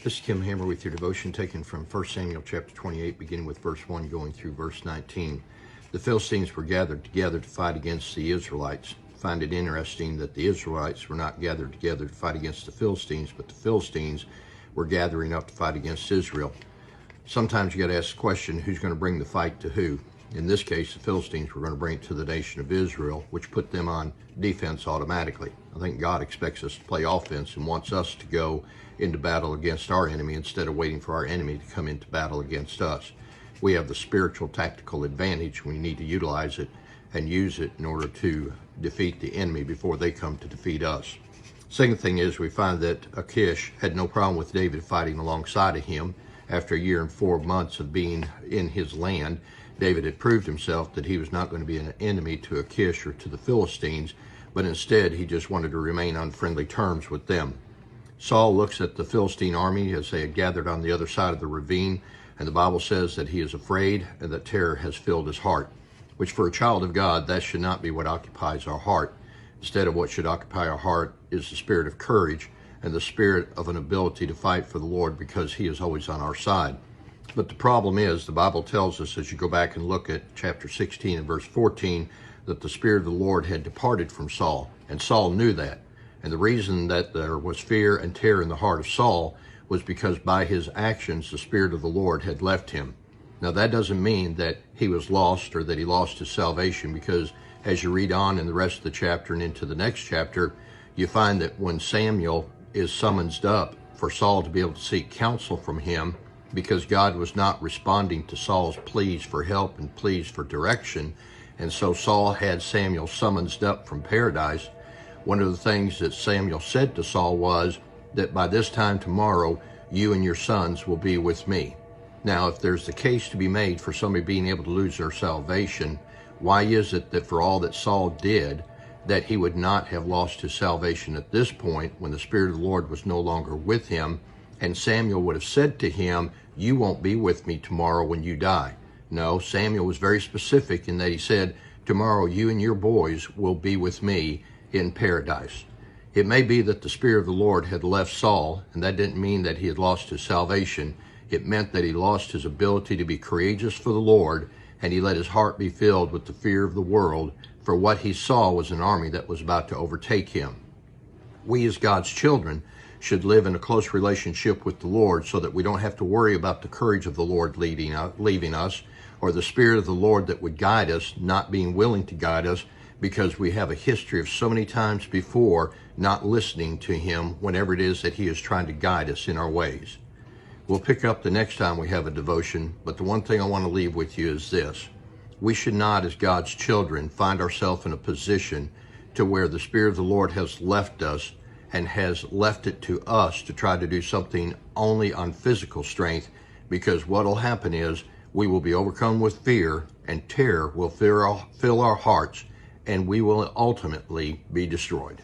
This is Kim Hammer with your devotion taken from 1 Samuel chapter 28, beginning with verse 1, going through verse 19. The Philistines were gathered together to fight against the Israelites. I find it interesting that the Israelites were not gathered together to fight against the Philistines, but the Philistines were gathering up to fight against Israel. Sometimes you got to ask the question, who's going to bring the fight to who? In this case, the Philistines were going to bring it to the nation of Israel, which put them on defense automatically. I think God expects us to play offense and wants us to go into battle against our enemy instead of waiting for our enemy to come into battle against us. We have the spiritual tactical advantage. We need to utilize it and use it in order to defeat the enemy before they come to defeat us. Second thing is, we find that Achish had no problem with David fighting alongside of him. After a year and 4 months of being in his land, David had proved himself that he was not going to be an enemy to Achish or to the Philistines, but instead he just wanted to remain on friendly terms with them. Saul looks at the Philistine army as they had gathered on the other side of the ravine, and the Bible says that he is afraid and that terror has filled his heart, which for a child of God, that should not be what occupies our heart. Instead of what should occupy our heart is the spirit of courage and the spirit of an ability to fight for the Lord, because he is always on our side. But the problem is, the Bible tells us, as you go back and look at chapter 16 and verse 14, that the Spirit of the Lord had departed from Saul, and Saul knew that. And the reason that there was fear and terror in the heart of Saul was because by his actions, the Spirit of the Lord had left him. Now, that doesn't mean that he was lost or that he lost his salvation, because as you read on in the rest of the chapter and into the next chapter, you find that when Samuel is summoned up for Saul to be able to seek counsel from him, because God was not responding to Saul's pleas for help and pleas for direction, and so Saul had Samuel summoned up from paradise. One of the things that Samuel said to Saul was that by this time tomorrow, you and your sons will be with me. Now, if there's the case to be made for somebody being able to lose their salvation, why is it that for all that Saul did, that he would not have lost his salvation at this point when the Spirit of the Lord was no longer with him, and Samuel would have said to him, you won't be with me tomorrow when you die? No, Samuel was very specific in that he said, tomorrow you and your boys will be with me in paradise. It may be that the Spirit of the Lord had left Saul, and that didn't mean that he had lost his salvation. It meant that he lost his ability to be courageous for the Lord, and he let his heart be filled with the fear of the world, for what he saw was an army that was about to overtake him. We as God's children should live in a close relationship with the Lord so that we don't have to worry about the courage of the Lord leaving us, or the Spirit of the Lord that would guide us not being willing to guide us, because we have a history of so many times before not listening to him whenever it is that he is trying to guide us in our ways. We'll pick up the next time we have a devotion, but the one thing I want to leave with you is this. We should not, as God's children, find ourselves in a position to where the Spirit of the Lord has left us and has left it to us to try to do something only on physical strength, because what will happen is we will be overcome with fear, and terror will fill our hearts, and we will ultimately be destroyed.